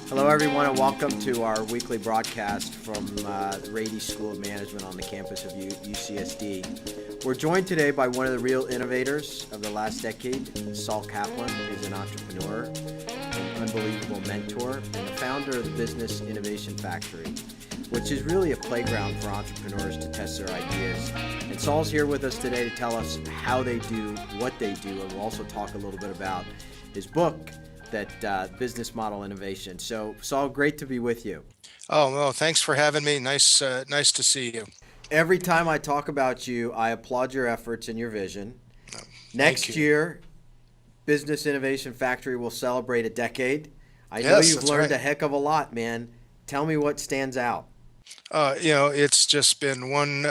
Hello, everyone, and welcome to our weekly broadcast from the Rady School of Management on the campus of UCSD. We're joined today by one of the real innovators of the last decade, Saul Kaplan. He's an entrepreneur, an unbelievable mentor, and the founder of the Business Innovation Factory, which is really a playground for entrepreneurs to test their ideas. And Saul's here with us today to tell us how they do what they do, and we'll also talk a little bit about his book, that business model innovation. So, Saul, great to be with you. Oh, no, thanks for having me. Nice to see you. Every time I talk about you, I applaud your efforts and your vision. Thank Next you. year, Business Innovation Factory will celebrate a decade. I know Yes, you've that's learned right. a heck of a lot, man. Tell me what stands out. It's just been one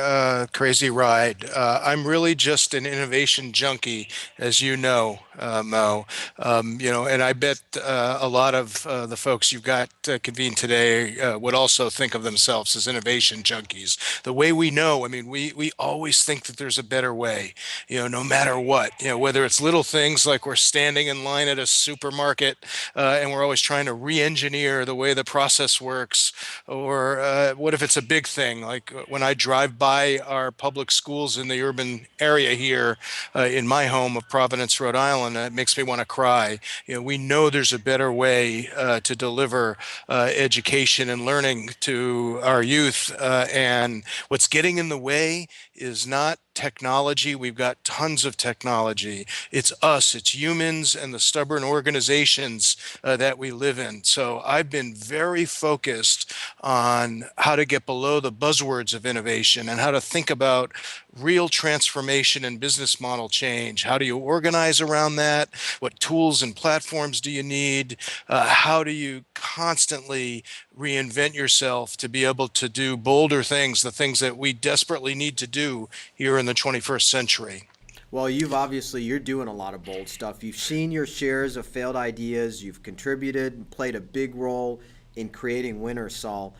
crazy ride. I'm really just an innovation junkie, as you know, Mo. And I bet a lot of the folks you've got convened today would also think of themselves as innovation junkies. The way we know, I mean, we always think that there's a better way, no matter what, whether it's little things like we're standing in line at a supermarket and we're always trying to re-engineer the way the process works, or what if it's a big thing, like when I drive by our public schools in the urban area here in my home of Providence, Rhode Island, it makes me want to cry. We know there's a better way to deliver education and learning to our youth, and what's getting in the way is not technology. We've got tons of technology. It's us, it's humans and the stubborn organizations that we live in. So I've been very focused on how to get below the buzzwords of innovation and how to think about real transformation and business model change. How do you organize around that? What tools and platforms do you need? How do you constantly reinvent yourself to be able to do bolder things, the things that we desperately need to do here in the 21st century? Well, you're doing a lot of bold stuff. You've seen your shares of failed ideas. You've contributed and played a big role in creating winners, Saul.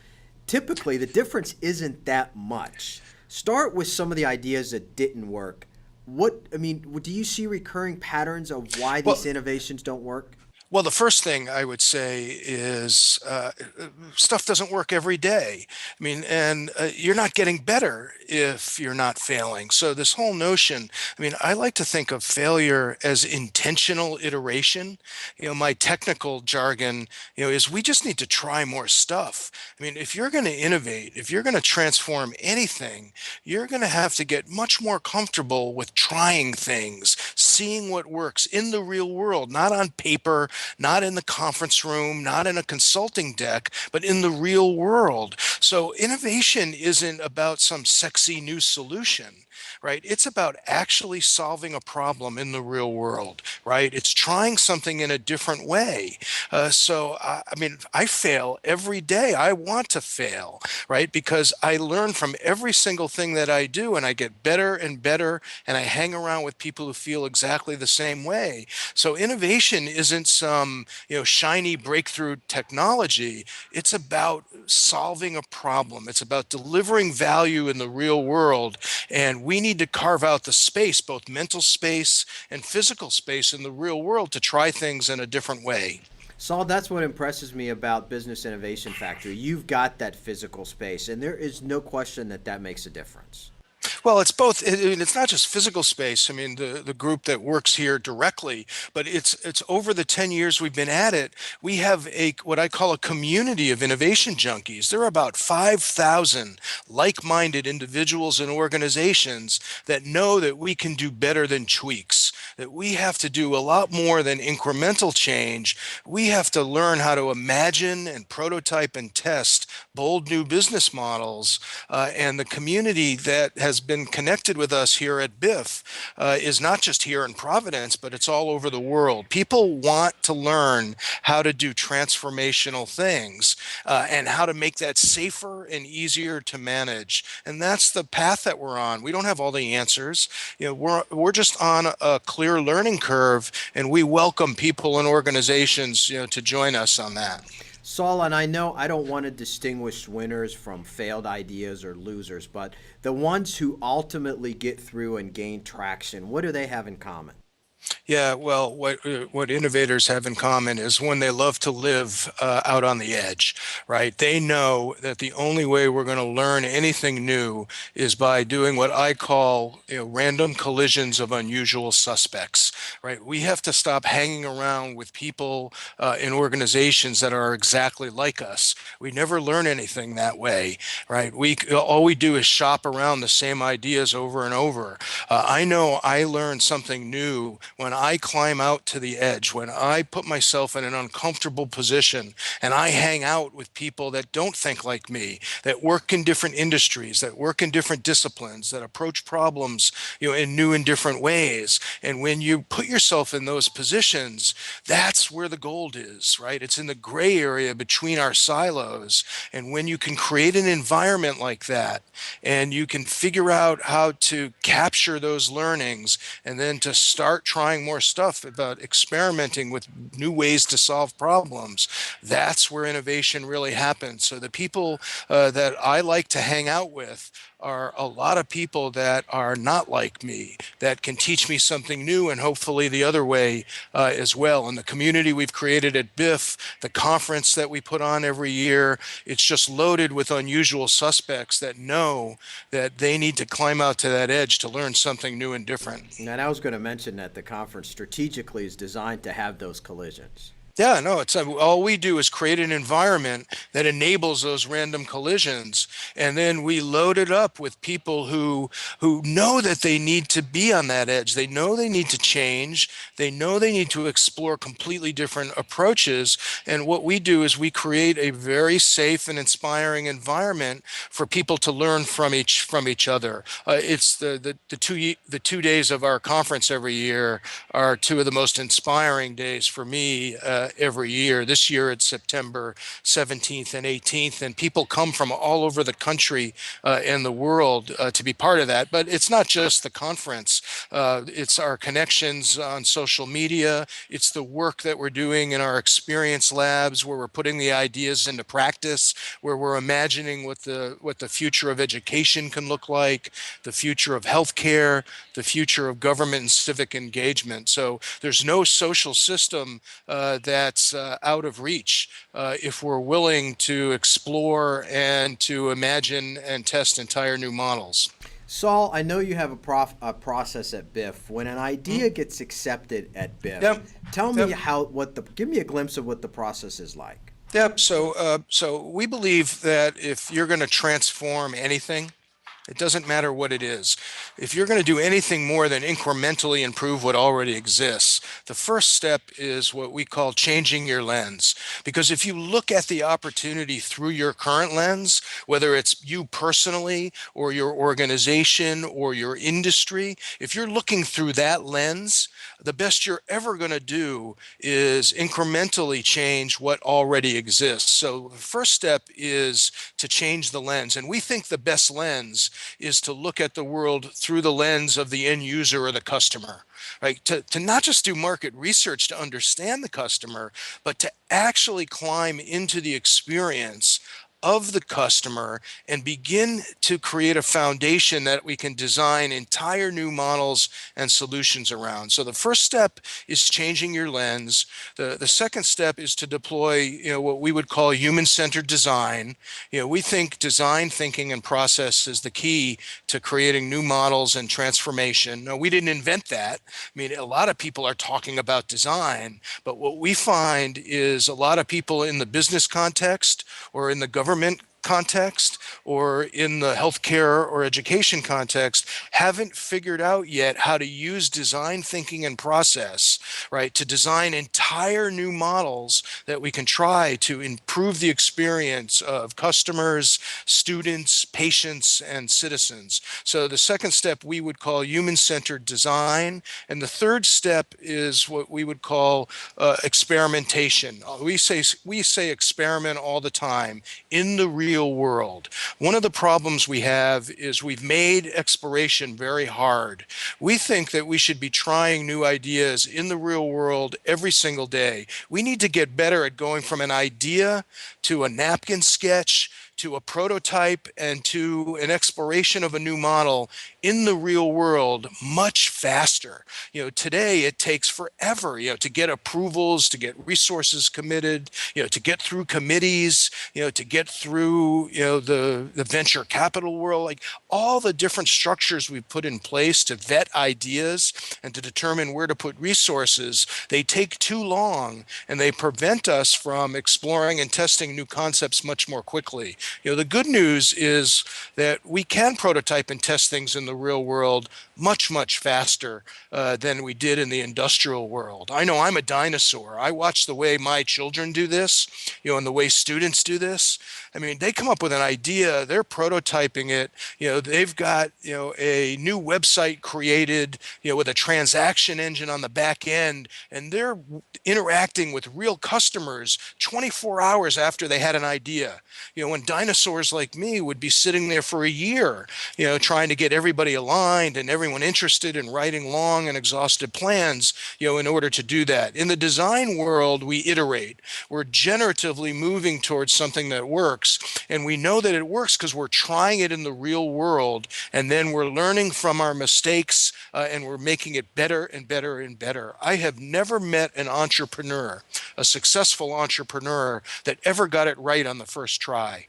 Typically, the difference isn't that much. Start with some of the ideas that didn't work. Do you see recurring patterns of why these Well, innovations don't work? Well, the first thing I would say is stuff doesn't work every day. I mean, and you're not getting better if you're not failing. So, this whole notion, I mean, I like to think of failure as intentional iteration. My technical jargon, is we just need to try more stuff. I mean, if you're going to innovate, if you're going to transform anything, you're going to have to get much more comfortable with trying things, seeing what works in the real world, not on paper, not in the conference room, not in a consulting deck, but in the real world. So innovation isn't about some sexy new solution, right? It's about actually solving a problem in the real world, right? It's trying something in a different way. I mean, I fail every day. I want to fail, right? Because I learn from every single thing that I do, and I get better and better, and I hang around with people who feel exactly the same way. So innovation isn't some, shiny breakthrough technology. It's about solving a problem. It's about delivering value in the real world. And we need to carve out the space, both mental space and physical space in the real world to try things in a different way. Saul, that's what impresses me about Business Innovation Factory. You've got that physical space, and there is no question that that makes a difference. Well, it's both. I mean, it's not just physical space. I mean, the group that works here directly, but it's over the 10 years we've been at it. We have a what I call a community of innovation junkies. There are about 5,000 like-minded individuals and organizations that know that we can do better than tweaks, that we have to do a lot more than incremental change. We have to learn how to imagine and prototype and test bold new business models. And the community that has been connected with us here at BIF is not just here in Providence, but it's all over the world. People want to learn how to do transformational things and how to make that safer and easier to manage. And that's the path that we're on. We don't have all the answers. We're just on a clear learning curve, and we welcome people and organizations, to join us on that. Saul, and I know I don't want to distinguish winners from failed ideas or losers, but the ones who ultimately get through and gain traction, what do they have in common? Yeah, well, what innovators have in common is when they love to live out on the edge, right? They know that the only way we're going to learn anything new is by doing what I call, random collisions of unusual suspects, right? We have to stop hanging around with people in organizations that are exactly like us. We never learn anything that way, right? We all we do is shop around the same ideas over and over. I know I learn something new when I climb out to the edge, when I put myself in an uncomfortable position and I hang out with people that don't think like me, that work in different industries, that work in different disciplines, that approach problems, in new and different ways. And when you put yourself in those positions, that's where the gold is, right? It's in the gray area between our silos. And when you can create an environment like that, and you can figure out how to capture those learnings and then to start trying more stuff about experimenting with new ways to solve problems, that's where innovation really happens. So the people that I like to hang out with are a lot of people that are not like me, that can teach me something new, and hopefully the other way as well. And the community we've created at BIF, the conference that we put on every year, it's just loaded with unusual suspects that know that they need to climb out to that edge to learn something new and different. And I was going to mention that the conference strategically is designed to have those collisions. Yeah, no, it's all we do is create an environment that enables those random collisions, and then we load it up with people who know that they need to be on that edge. They know they need to change. They know they need to explore completely different approaches. And what we do is we create a very safe and inspiring environment for people to learn from each other. It's the 2 days of our conference every year are two of the most inspiring days for me every year. This year it's September 17th and 18th, and people come from all over the country and the world to be part of that. But it's not just the conference, it's our connections on social media, it's the work that we're doing in our experience labs where we're putting the ideas into practice, where we're imagining what the future of education can look like, the future of healthcare, the future of government and civic engagement. So there's no social system that's out of reach if we're willing to explore and to imagine and test entire new models. Saul, I know you have a process at BIF. When an idea Mhm. gets accepted at BIF, Yep. tell me Yep. how what the give me a glimpse of what the process is like. Yep. So we believe that if you're going to transform anything, it doesn't matter what it is. If you're going to do anything more than incrementally improve what already exists, the first step is what we call changing your lens. Because if you look at the opportunity through your current lens, whether it's you personally or your organization or your industry, if you're looking through that lens, the best you're ever going to do is incrementally change what already exists. So the first step is to change the lens. And we think the best lens is to look at the world through the lens of the end user or the customer, right? To not just do market research to understand the customer, but to actually climb into the experience of the customer and begin to create a foundation that we can design entire new models and solutions around. So the first step is changing your lens. The second step is to deploy, what we would call human-centered design. We think design thinking and process is the key to creating new models and transformation. No, we didn't invent that. I mean, a lot of people are talking about design, but what we find is a lot of people in the business context or in the government context or in the healthcare or education context haven't figured out yet how to use design thinking and process, right, to design entire new models that we can try to improve the experience of customers, students, patients, and citizens. So the second step we would call human-centered design, and the third step is what we would call experimentation. We say experiment all the time in the real world. One of the problems we have is we've made exploration very hard. We think that we should be trying new ideas in the real world every single day. We need to get better at going from an idea to a napkin sketch to a prototype and to an exploration of a new model in the real world much faster. Today it takes forever, to get approvals, to get resources committed, to get through committees, to get through, the venture capital world, like all the different structures we've put in place to vet ideas and to determine where to put resources. They take too long and they prevent us from exploring and testing new concepts much more quickly. The good news is that we can prototype and test things in the real world much, much faster than we did in the industrial world. I know I'm a dinosaur. I watch the way my children do this, and the way students do this. I mean, they come up with an idea, they're prototyping it, they've got, a new website created, with a transaction engine on the back end, and they're interacting with real customers 24 hours after they had an idea. When dinosaurs like me would be sitting there for a year, trying to get everybody aligned and everyone interested in writing long and exhaustive plans, in order to do that. In the design world, we iterate. We're generatively moving towards something that works. And we know that it works because we're trying it in the real world. And then we're learning from our mistakes and we're making it better and better and better. I have never met an entrepreneur, a successful entrepreneur, that ever got it right on the first try.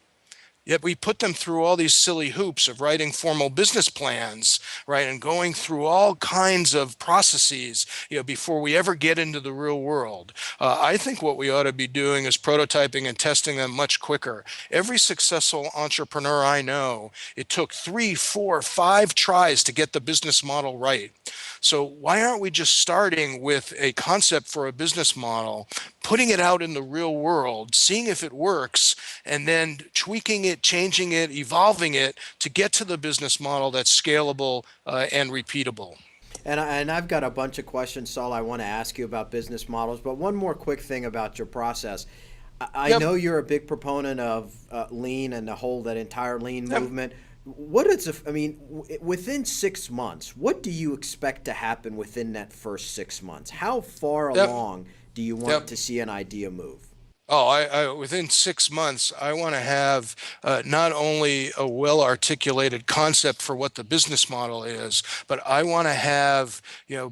Yet we put them through all these silly hoops of writing formal business plans, right, and going through all kinds of processes, before we ever get into the real world. I think what we ought to be doing is prototyping and testing them much quicker. Every successful entrepreneur I know, it took 3, 4, 5 tries to get the business model right. So why aren't we just starting with a concept for a business model, putting it out in the real world, seeing if it works, and then tweaking it, changing it, evolving it to get to the business model that's scalable and repeatable? And I've got a bunch of questions, Saul, I want to ask you about business models. But one more quick thing about your process. I Yep. know you're a big proponent of lean and the whole that entire lean Yep. movement. What is I mean, within 6 months, what do you expect to happen within that first 6 months? How far Yep. along do you want Yep. to see an idea move? Oh, within 6 months, I want to have not only a well-articulated concept for what the business model is, but I want to have,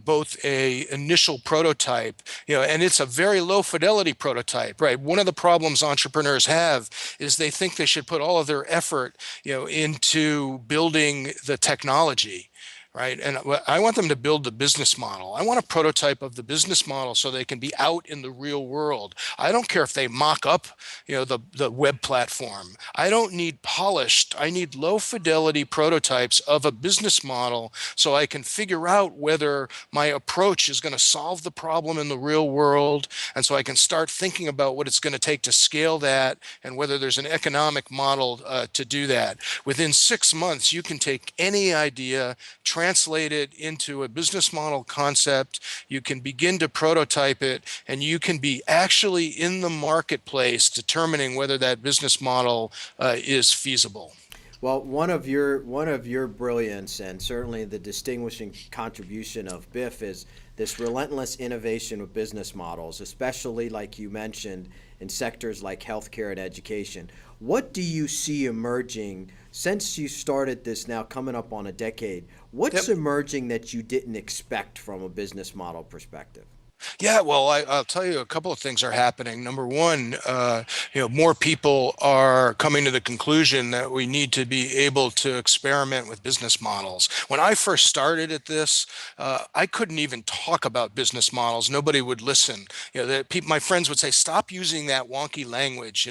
both a initial prototype, and it's a very low fidelity prototype, right? One of the problems entrepreneurs have is they think they should put all of their effort, into building the technology. Right. And I want them to build the business model. I want a prototype of the business model so they can be out in the real world. I don't care if they mock up, the web platform. I don't need polished. I need low fidelity prototypes of a business model so I can figure out whether my approach is going to solve the problem in the real world. And so I can start thinking about what it's going to take to scale that and whether there's an economic model to do that. Within 6 months, you can take any idea, translate it into a business model concept. You can begin to prototype it, and you can be actually in the marketplace determining whether that business model is feasible. Well, one of your brilliance and certainly the distinguishing contribution of Biff is this relentless innovation of business models, especially like you mentioned in sectors like healthcare and education. What do you see emerging since you started this now coming up on a decade? What's Yep. emerging that you didn't expect from a business model perspective? Yeah, well, I'll tell you a couple of things are happening. Number one, more people are coming to the conclusion that we need to be able to experiment with business models. When I first started at this, I couldn't even talk about business models. Nobody would listen. My friends would say, "Stop using that wonky language."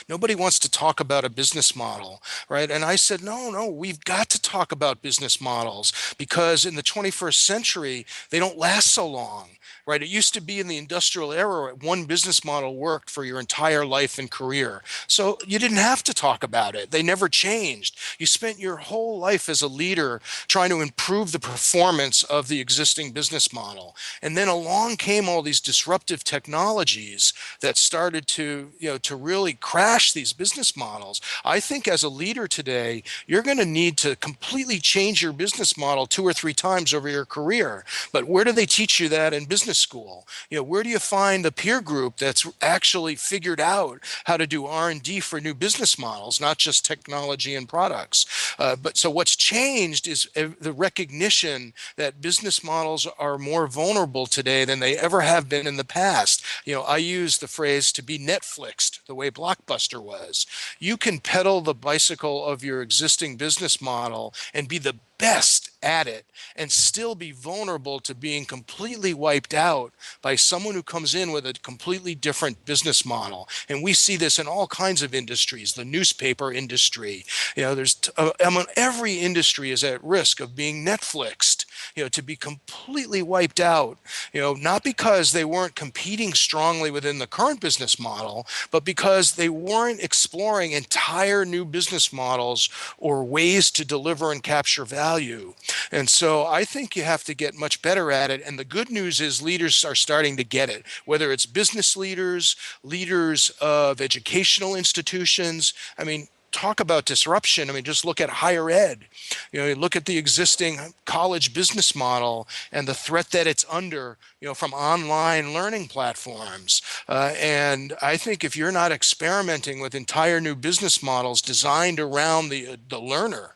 Nobody wants to talk about a business model, right? And I said, "No, no, we've got to talk about business models because in the 21st century, they don't last so long." Right? It used to be in the industrial era, one business model worked for your entire life and career. So you didn't have to talk about it. They never changed. You spent your whole life as a leader trying to improve the performance of the existing business model. And then along came all these disruptive technologies that started to really crash these business models. I think as a leader today, you're going to need to completely change your business model 2 or 3 times over your career. But where do they teach you that in business school? school? Where do you find the peer group that's actually figured out how to do R&D for new business models, not just technology and products? But so what's changed is the recognition that business models are more vulnerable today than they ever have been in the past. I use the phrase to be Netflixed, the way Blockbuster was. You can pedal the bicycle of your existing business model and be the best at it and still be vulnerable to being completely wiped out by someone who comes in with a completely different business model. And we see this in all kinds of industries, the newspaper industry. Every industry is at risk of being Netflixed, to be completely wiped out, not because they weren't competing strongly within the current business model, but because they weren't exploring entire new business models or ways to deliver and capture value. And so I think you have to get much better at it. And the good news is leaders are starting to get it, whether it's business leaders, leaders of educational institutions. I mean, talk about disruption. I mean, just look at higher ed. Look at the existing college business model and the threat that it's under, from online learning platforms. And I think if you're not experimenting with entire new business models designed around the learner,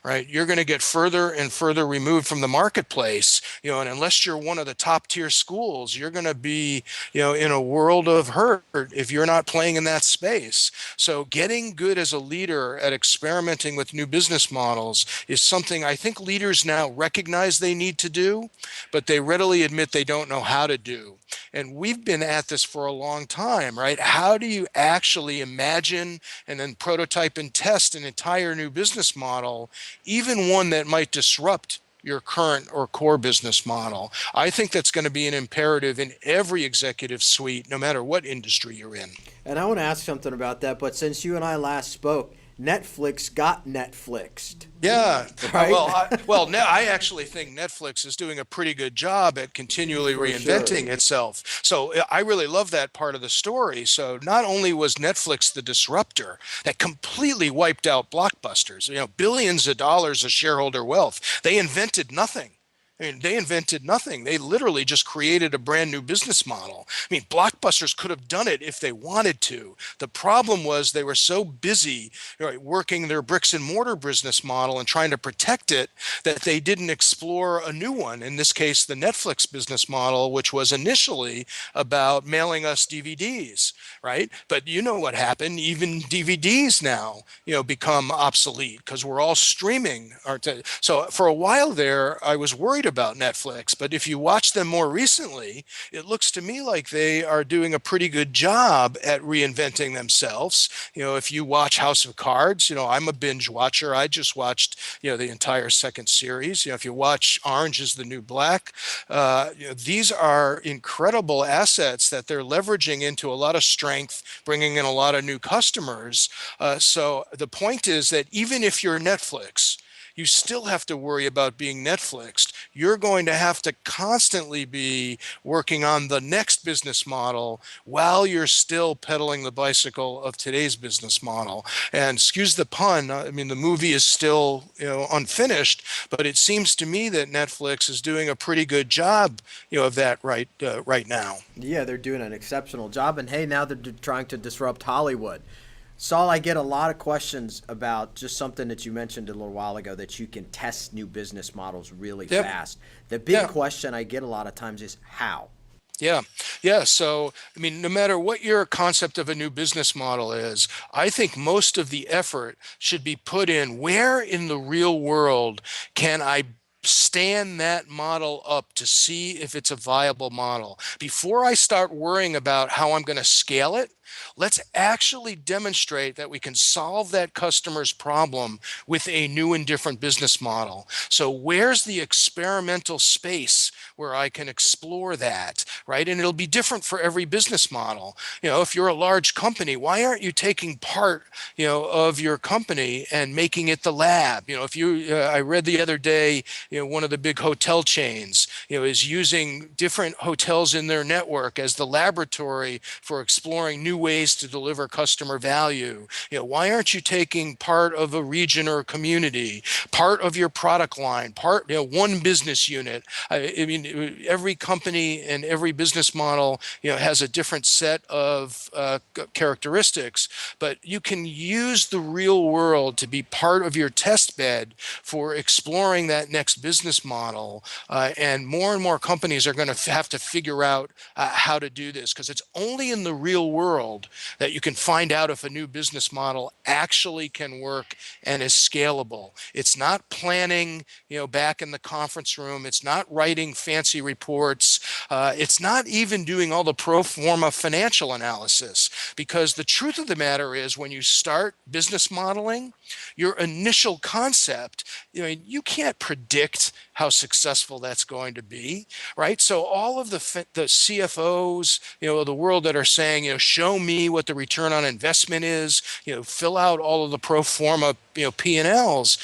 right, you're going to get further and further removed from the marketplace, and unless you're one of the top tier schools, you're going to be, in a world of hurt if you're not playing in that space. So getting good as a leader at experimenting with new business models is something I think leaders now recognize they need to do, but they readily admit they don't know how to do. And we've been at this for a long time, right? How do you actually imagine and then prototype and test an entire new business model, even one that might disrupt your current or core business model? I think that's going to be an imperative in every executive suite, no matter what industry you're in. And I want to ask something about that, but since you and I last spoke, Netflix got Netflixed. Yeah. Right? Now I actually think Netflix is doing a pretty good job at continually For sure. reinventing itself. So I really love that part of the story. So not only was Netflix the disruptor that completely wiped out blockbusters, billions of dollars of shareholder wealth, they invented nothing. I mean, they invented nothing. They literally just created a brand new business model. I mean, blockbusters could have done it if they wanted to. The problem was they were so busy, working their bricks and mortar business model and trying to protect it, that they didn't explore a new one. In this case, the Netflix business model, which was initially about mailing us DVDs, right? But you know what happened? Even DVDs now, become obsolete because we're all streaming. So for a while there, I was worried about Netflix, but if you watch them more recently, it looks to me like they are doing a pretty good job at reinventing themselves. If you watch House of Cards, I'm a binge watcher. I just watched, the entire second series. If you watch Orange is the New Black, these are incredible assets that they're leveraging into a lot of strength, bringing in a lot of new customers. So the point is that even if you're Netflix, you still have to worry about being Netflixed. You're going to have to constantly be working on the next business model while you're still pedaling the bicycle of today's business model. And excuse the pun, I mean, the movie is still, unfinished, but it seems to me that Netflix is doing a pretty good job, of that right now. Yeah, they're doing an exceptional job. And hey, now they're trying to disrupt Hollywood. Saul, I get a lot of questions about just something that you mentioned a little while ago, that you can test new business models really Yep. fast. The big Yeah. question I get a lot of times is how? Yeah. Yeah. So, I mean, no matter what your concept of a new business model is, I think most of the effort should be put in where in the real world can I stand that model up to see if it's a viable model. Before I start worrying about how I'm going to scale it, let's actually demonstrate that we can solve that customer's problem with a new and different business model. So where's the experimental space where I can explore that, right? And it'll be different for every business model. If you're a large company, why aren't you taking part, of your company and making it the lab? If you, I read the other day, one of the big hotel chains, is using different hotels in their network as the laboratory for exploring new ways to deliver customer value. Why aren't you taking part of a region or a community, part of your product line, one business unit? I mean, every company and every business model, has a different set of characteristics, but you can use the real world to be part of your test bed for exploring that next business model. And more companies are going to have to figure out how to do this, because it's only in the real world that you can find out if a new business model actually can work and is scalable. It's not planning, back in the conference room. It's not writing fancy reports. It's not even doing all the pro forma financial analysis, because the truth of the matter is, when you start business modeling, your initial concept, you can't predict how successful that's going to be, right? So all of the CFOs, of the world that are saying, show me what the return on investment is, fill out all of the pro forma, P&Ls,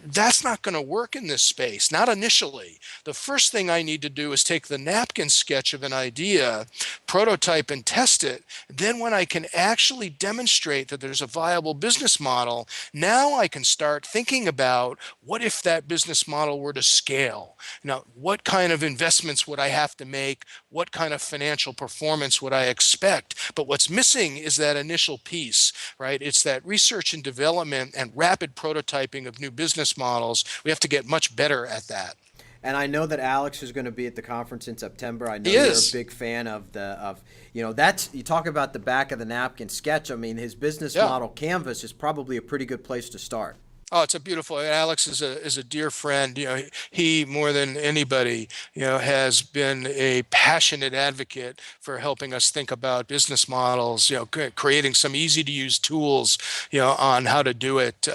that's not going to work in this space, not initially. The first thing I need to do is take the napkin sketch of an idea, prototype and test it. Then when I can actually demonstrate that there's a viable business model, now I can start thinking about, what if that business model were to scale? Now, what kind of investments would I have to make? What kind of financial performance would I expect? But what's missing is that initial piece, right? It's that research and development and rapid prototyping of new business models. We have to get much better at that. And I know that Alex is going to be at the conference in September. I know He you're a is. big fan of that's, you talk about the back of the napkin sketch. I mean, his business Yeah. model canvas is probably a pretty good place to start. Oh, it's a beautiful. Alex is a dear friend. He more than anybody, has been a passionate advocate for helping us think about business models. Creating some easy to use tools, on how to do it.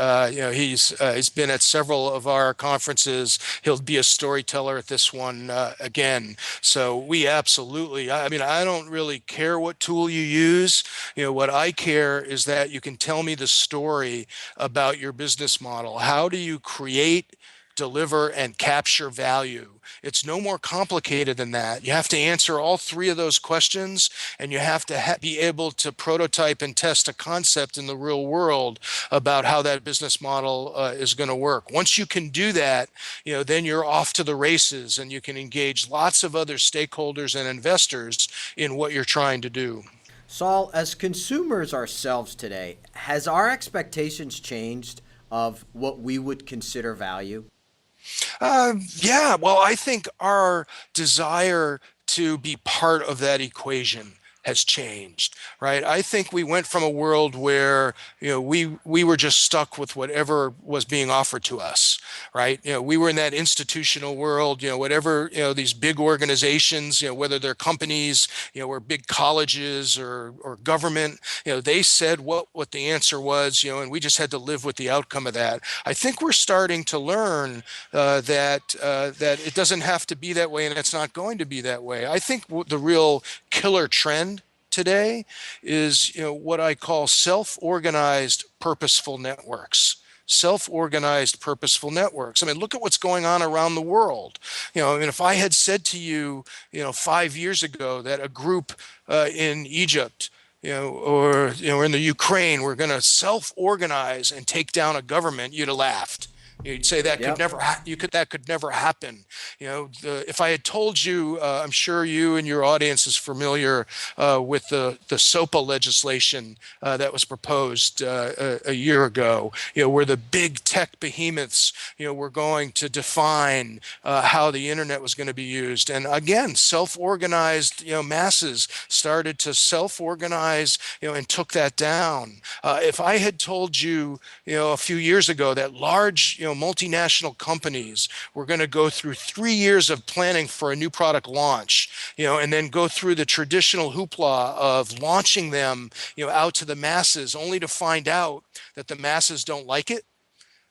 He's been at several of our conferences. He'll be a storyteller at this one again. So we absolutely. I mean, I don't really care what tool you use. What I care is that you can tell me the story about your business model. How do you create, deliver, and capture value? It's no more complicated than that. You have to answer all three of those questions, and you have to be able to prototype and test a concept in the real world about how that business model is going to work. Once you can do that, then you're off to the races, and you can engage lots of other stakeholders and investors in what you're trying to do. Saul, as consumers ourselves today, has our expectations changed of what we would consider value? Yeah, well, I think our desire to be part of that equation has changed, right? I think we went from a world where we were just stuck with whatever was being offered to us, right? We were in that institutional world, whatever these big organizations, whether they're companies, or big colleges or government, they said what the answer was, and we just had to live with the outcome of that. I think we're starting to learn that it doesn't have to be that way, and it's not going to be that way. I think the real killer trend today is what I call self-organized purposeful networks. Self-organized purposeful networks. I mean, look at what's going on around the world. I mean, if I had said to you, 5 years ago that a group in Egypt, or in the Ukraine, were going to self-organize and take down a government, you'd have laughed. You'd say that could Yep. never that could never happen. If I had told you, I'm sure you and your audience is familiar with the SOPA legislation that was proposed a year ago. Where the big tech behemoths, were going to define how the internet was going to be used, and again, self-organized, masses started to self-organize, and took that down. If I had told you, a few years ago that large, multinational companies were going to go through 3 years of planning for a new product launch, and then go through the traditional hoopla of launching them, out to the masses, only to find out that the masses don't like it.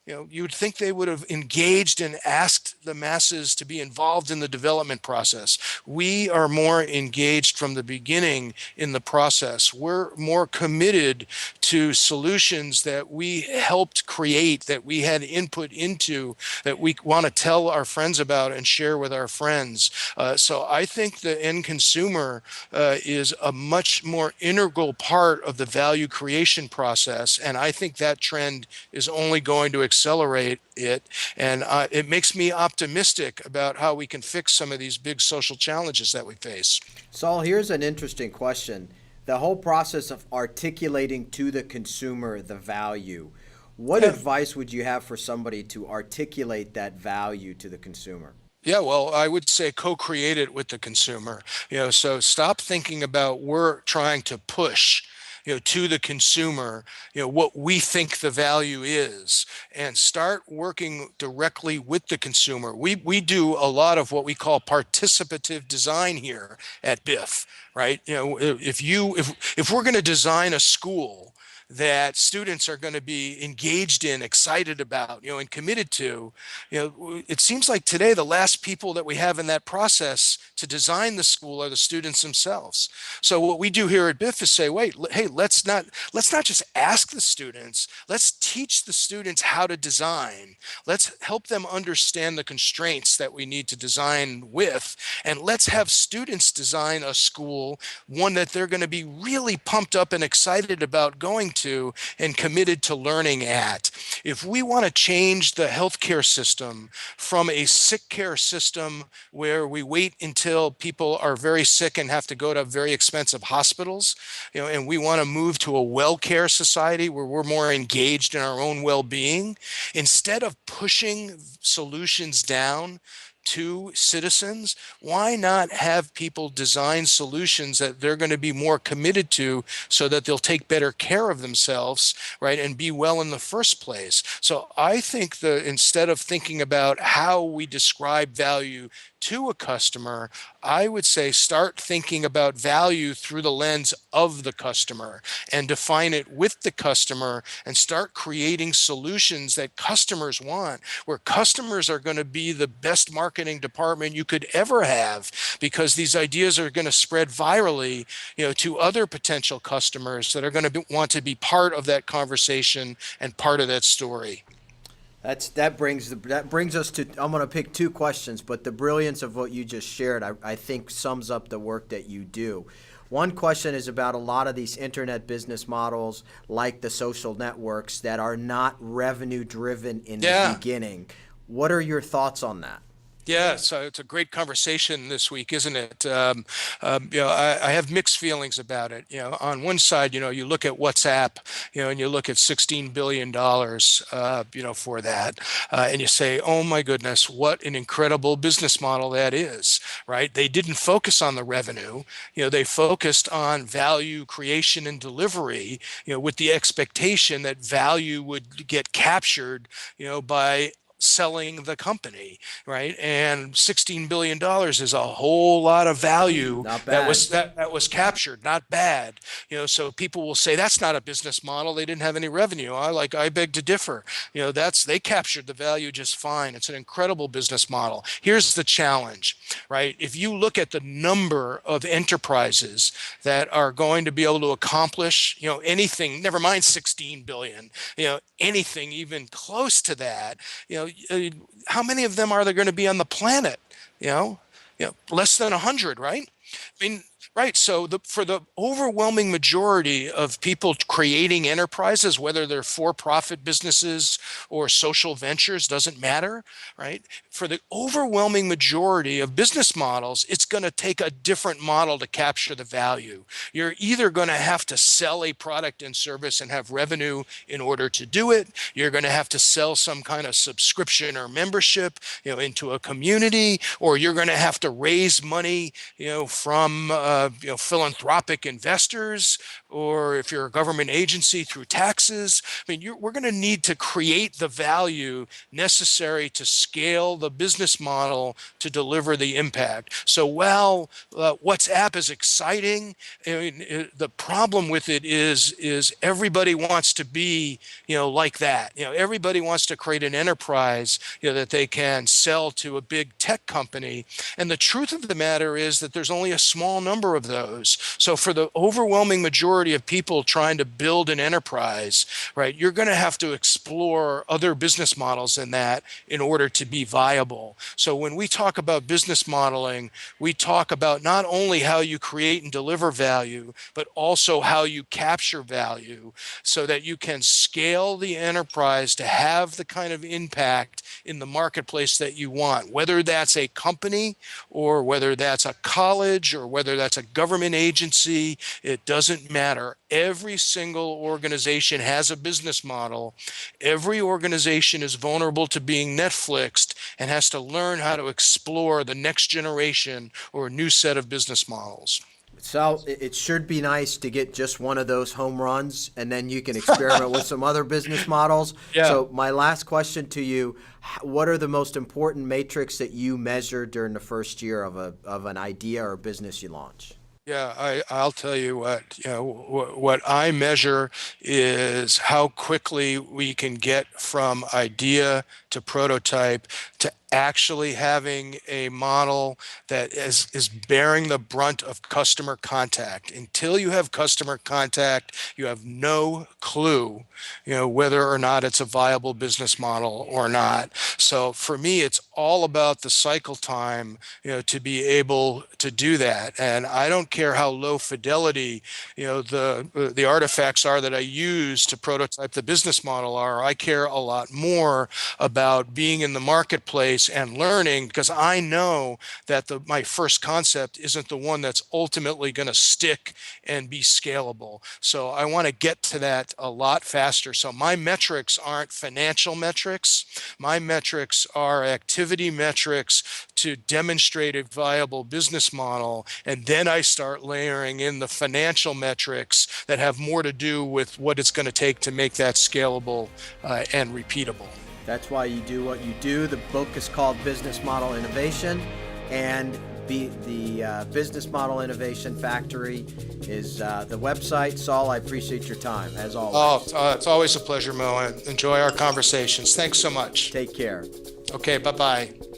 You would think they would have engaged and asked the masses to be involved in the development process. We are more engaged from the beginning in the process. We're more committed to solutions that we helped create, that we had input into, that we want to tell our friends about and share with our friends. So I think the end consumer is a much more integral part of the value creation process. And I think that trend is only going to accelerate it. And it makes me optimistic about how we can fix some of these big social challenges that we face. Saul, here's an interesting question. The whole process of articulating to the consumer the value, what Yeah. advice would you have for somebody to articulate that value to the consumer? Yeah, well, I would say co-create it with the consumer. So stop thinking about we're trying to push, to the consumer, what we think the value is, and start working directly with the consumer. We do a lot of what we call participative design here at BIF, right? If we're going to design a school that students are going to be engaged in, excited about, and committed to, it seems like today the last people that we have in that process to design the school are the students themselves. So what we do here at BIF is say, wait, hey, let's not just ask the students, let's teach the students how to design. Let's help them understand the constraints that we need to design with, and let's have students design a school, one that they're going to be really pumped up and excited about going to and committed to learning at. If we want to change the healthcare system from a sick care system where we wait until people are very sick and have to go to very expensive hospitals, and we want to move to a well care society where we're more engaged in our own well-being, instead of pushing solutions down to citizens, why not have people design solutions that they're going to be more committed to so that they'll take better care of themselves, right, and be well in the first place? So I think that instead of thinking about how we describe value to a customer, I would say start thinking about value through the lens of the customer and define it with the customer and start creating solutions that customers want, where customers are going to be the best marketing department you could ever have, because these ideas are going to spread virally, to other potential customers that are going to want to be part of that conversation and part of that story. That brings us to, I'm going to pick two questions, but the brilliance of what you just shared, I think sums up the work that you do. One question is about a lot of these internet business models, like the social networks, that are not revenue driven in the Yeah. beginning. What are your thoughts on that? Yeah, so it's a great conversation this week, isn't it? I have mixed feelings about it. On one side, you look at WhatsApp, and you look at $16 billion, for that, and you say, oh my goodness, what an incredible business model that is, right? They didn't focus on the revenue, they focused on value creation and delivery, with the expectation that value would get captured, by selling the company, right? And $16 billion is a whole lot of value Not that bad. was captured, not bad. So people will say that's not a business model. They didn't have any revenue. I beg to differ. They captured the value just fine. It's an incredible business model. Here's the challenge, right? If you look at the number of enterprises that are going to be able to accomplish, anything, never mind 16 billion, anything even close to that, how many of them are there going to be on the planet? Less than 100, right? I mean, right. So for the overwhelming majority of people creating enterprises, whether they're for-profit businesses or social ventures, doesn't matter, right? For the overwhelming majority of business models, it's going to take a different model to capture the value. You're either going to have to sell a product and service and have revenue in order to do it. You're going to have to sell some kind of subscription or membership, into a community, or you're going to have to raise money, from philanthropic investors, or if you're a government agency, through taxes. I mean, we're going to need to create the value necessary to scale the business model to deliver the impact. So while WhatsApp is exciting, the problem with it is everybody wants to be, like that. Everybody wants to create an enterprise, that they can sell to a big tech company. And the truth of the matter is that there's only a small number number of those. So for the overwhelming majority of people trying to build an enterprise, right, you're going to have to explore other business models in that in order to be viable. So when we talk about business modeling, we talk about not only how you create and deliver value, but also how you capture value so that you can scale the enterprise to have the kind of impact in the marketplace that you want, whether that's a company or whether that's a college or whether that's a government agency. It doesn't matter. Every single organization has a business model. Every organization is vulnerable to being Netflixed and has to learn how to explore the next generation or a new set of business models. So it should be nice to get just one of those home runs, and then you can experiment with some other business models. Yeah. So my last question to you, what are the most important metrics that you measure during the first year of an idea or business you launch? Yeah, I'll tell you what, what I measure is how quickly we can get from idea to prototype to actually having a model that is bearing the brunt of customer contact. Until you have customer contact, you have no clue, whether or not it's a viable business model or not. So for me, it's all about the cycle time, to be able to do that. And I don't care how low fidelity, the artifacts are that I use to prototype the business model are. I care a lot more about being in the marketplace and learning, because I know that my first concept isn't the one that's ultimately going to stick and be scalable. So I want to get to that a lot faster. So my metrics aren't financial metrics. My metrics are activity metrics to demonstrate a viable business model. And then I start layering in the financial metrics that have more to do with what it's going to take to make that scalable and repeatable. That's why you do what you do. The book is called Business Model Innovation, and the Business Model Innovation Factory is the website. Saul, I appreciate your time, as always. Oh, it's always a pleasure, Mo. I enjoy our conversations. Thanks so much. Take care. Okay, bye-bye.